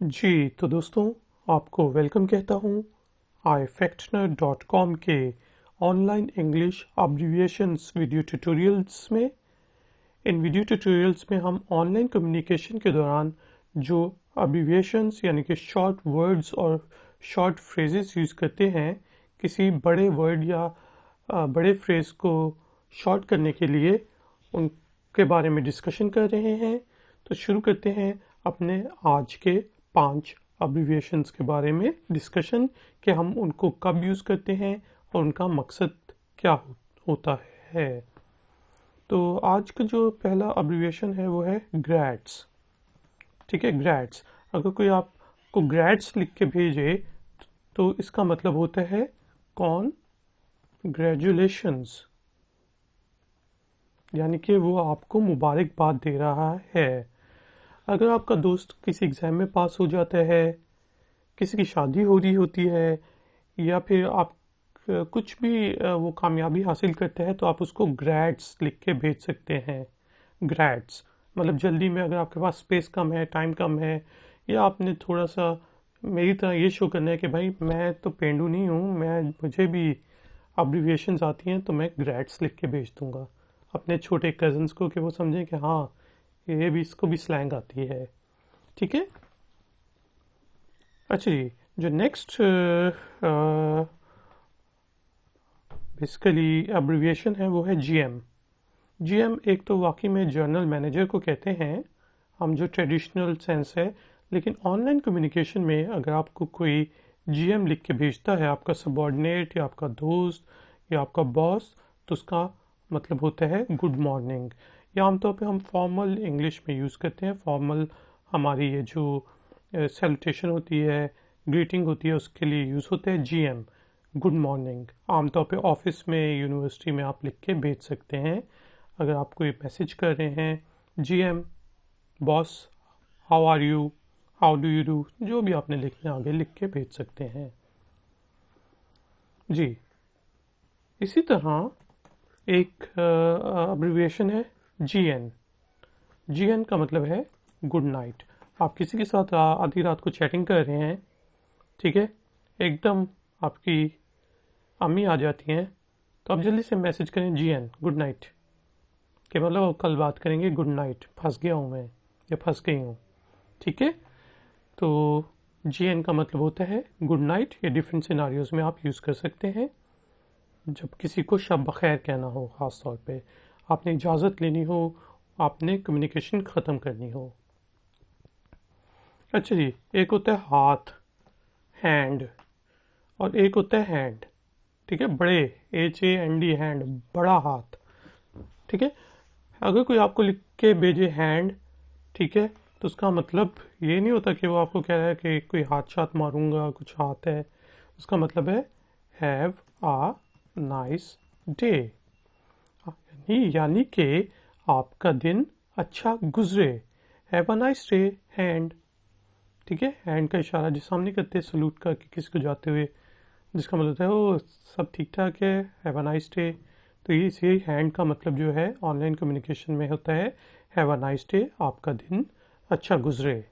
जी तो दोस्तों आपको वेलकम कहता हूँ ifactioner.com के ऑनलाइन इंग्लिश अब्रीविएशंस वीडियो ट्यूटोरियल्स में। इन वीडियो ट्यूटोरियल्स में हम ऑनलाइन कम्युनिकेशन के दौरान जो अब्रीविएशंस यानी कि शॉर्ट वर्ड्स और शॉर्ट फ्रेजेस यूज़ करते हैं किसी बड़े वर्ड या बड़े फ्रेज को शॉर्ट करने के लिए, उनके बारे में डिस्कशन कर रहे हैं। तो शुरू करते हैं अपने आज के 5 अब्रीविएशंस के बारे में डिस्कशन कि हम उनको कब यूज़ करते हैं और उनका मकसद क्या होता है। तो आज का जो पहला अब्रीविएशन है वो है ग्रैट्स। ठीक है, ग्रैट्स। अगर कोई आपको ग्रैट्स लिख के भेजे तो इसका मतलब होता है कॉन्ग्रेचुलेशंस, यानी कि वो आपको मुबारकबाद दे रहा है। अगर आपका दोस्त किसी एग्ज़ाम में पास हो जाता है, किसी की शादी हो रही होती है, या फिर आप कुछ भी वो कामयाबी हासिल करते हैं तो आप उसको ग्रैट्स लिख के भेज सकते हैं। ग्रैट्स मतलब जल्दी में, अगर आपके पास स्पेस कम है, टाइम कम है, या आपने थोड़ा सा मेरी तरह ये शो करना है कि भाई मैं तो पेंडू नहीं हूँ, मुझे भी अब्रीविएशंस आती हैं, तो मैं ग्रैट्स लिख के भेज दूंगा अपने छोटे कजन्स को कि वो समझें कि हाँ ये भी, इसको भी स्लैंग आती है। ठीक है। अच्छा जी, जो नेक्स्ट बेसिकली अब्रीविएशन है वो है जीएम। जीएम एक तो वाकई में जर्नल मैनेजर को कहते हैं हम, जो ट्रेडिशनल सेंस है, लेकिन ऑनलाइन कम्युनिकेशन में अगर आपको कोई जीएम लिख के भेजता है, आपका सबॉर्डिनेट या आपका दोस्त या आपका बॉस, तो उसका मतलब होता है गुड मॉर्निंग। या आमतौर पे हम फॉर्मल इंग्लिश में यूज़ करते हैं। फॉर्मल हमारी ये जो सैल्यूटेशन होती है, ग्रीटिंग होती है, उसके लिए यूज़ होता है जीएम, गुड मॉर्निंग। आमतौर पे ऑफिस में, यूनिवर्सिटी में आप लिख के भेज सकते हैं। अगर आप कोई मैसेज कर रहे हैं, GM, boss, how are you, how do you do, जो भी आपने लिखना आगे लिख के भेज सकते हैं जी। इसी तरह एक अब्रीविएशन है जीएन। जीएन का मतलब है गुड नाइट। आप किसी के साथ आधी रात को चैटिंग कर रहे हैं, ठीक है, एकदम आपकी अम्मी आ जाती हैं, तो आप जल्दी से मैसेज करें जीएन, गुड नाइट, कि मतलब कल बात करेंगे, गुड नाइट, फंस गया हूँ मैं या फंस गई हूँ। ठीक है, तो जीएन का मतलब होता है गुड नाइट। ये डिफरेंट सिनारियोज में आप यूज़ कर सकते हैं। जब किसी को शब बखैर कहना हो, ख़ास तौर पे आपने इजाज़त लेनी हो, आपने कम्युनिकेशन ख़त्म करनी हो। अच्छा जी, एक होता है हाथ, हैंड, और एक होता है हैंड। ठीक है, बड़े, HAND, हैंड, बड़ा हाथ। ठीक है, अगर कोई आपको लिख के भेजे हैंड, ठीक है, तो उसका मतलब ये नहीं होता कि वो आपको कह रहा है कि कोई हाथ शाथ मारूंगा, कुछ हाथ है। उसका मतलब है हैव आ नाइस डे, यानी कि आपका दिन अच्छा गुजरे। Have a nice day, hand. ठीक है, हैंड का इशारा जो सामने करते हैं सलूट करके किसी को जाते हुए, जिसका मतलब है ओ सब ठीक ठाक है, हैव अ नाइस डे। तो ये हैंड का मतलब जो है ऑनलाइन कम्युनिकेशन में होता है हैव अ नाइस डे, आपका दिन अच्छा गुजरे।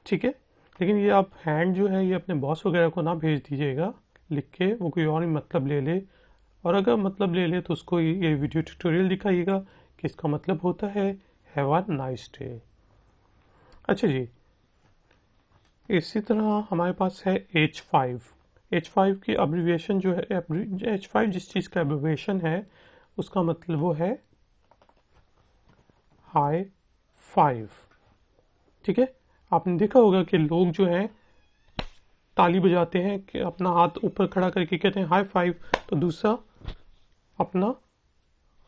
ठीक है, लेकिन ये आप हैंड जो है ये अपने बॉस वगैरह को ना भेज दीजिएगा लिख के, वो कोई और ही मतलब ले ले, और अगर मतलब ले ले तो उसको ये वीडियो ट्यूटोरियल दिखाइएगा कि इसका मतलब होता है हैव अ नाइस डे। अच्छा जी, इसी तरह हमारे पास है H5। H5 की अब्रीविएशन जो है, H5 जिस चीज़ का अब्रीविएशन है उसका मतलब वो है हाई फाइव। ठीक है, आपने देखा होगा कि लोग जो हैं ताली बजाते हैं कि अपना हाथ ऊपर खड़ा करके कहते हैं हाई फाइव, तो दूसरा अपना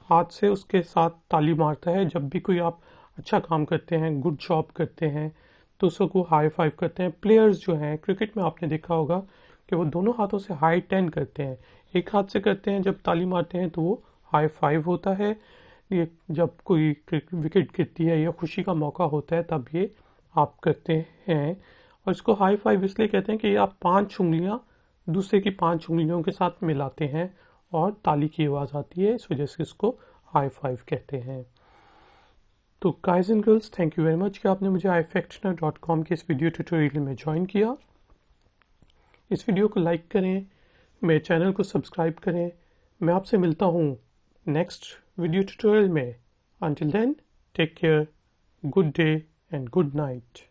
हाथ से उसके साथ ताली मारता है। जब भी कोई आप अच्छा काम करते हैं, गुड जॉब करते हैं, तो उसको हाई फाइव करते हैं। प्लेयर्स जो हैं क्रिकेट में आपने देखा होगा कि वो दोनों हाथों से हाई 10 करते हैं। एक हाथ से करते हैं जब ताली मारते हैं तो वो हाई फाइव होता है। ये जब कोई विकेट गिरती है या खुशी का मौका होता है तब ये आप करते हैं। और इसको हाई फाइव इसलिए कहते हैं कि आप 5 उंगलियां दूसरे की 5 उंगलियों के साथ मिलाते हैं और ताली की आवाज़ आती है, इस वजह से इसको हाई फाइव कहते हैं। तो guys and girls, thank you very much कि आपने मुझे ifactioner.com के इस वीडियो ट्यूटोरियल में ज्वाइन किया। इस वीडियो को लाइक करें, मेरे चैनल को सब्सक्राइब करें। मैं आपसे मिलता हूँ नेक्स्ट वीडियो ट्यूटोरियल में। Until then, take care, good day and good night.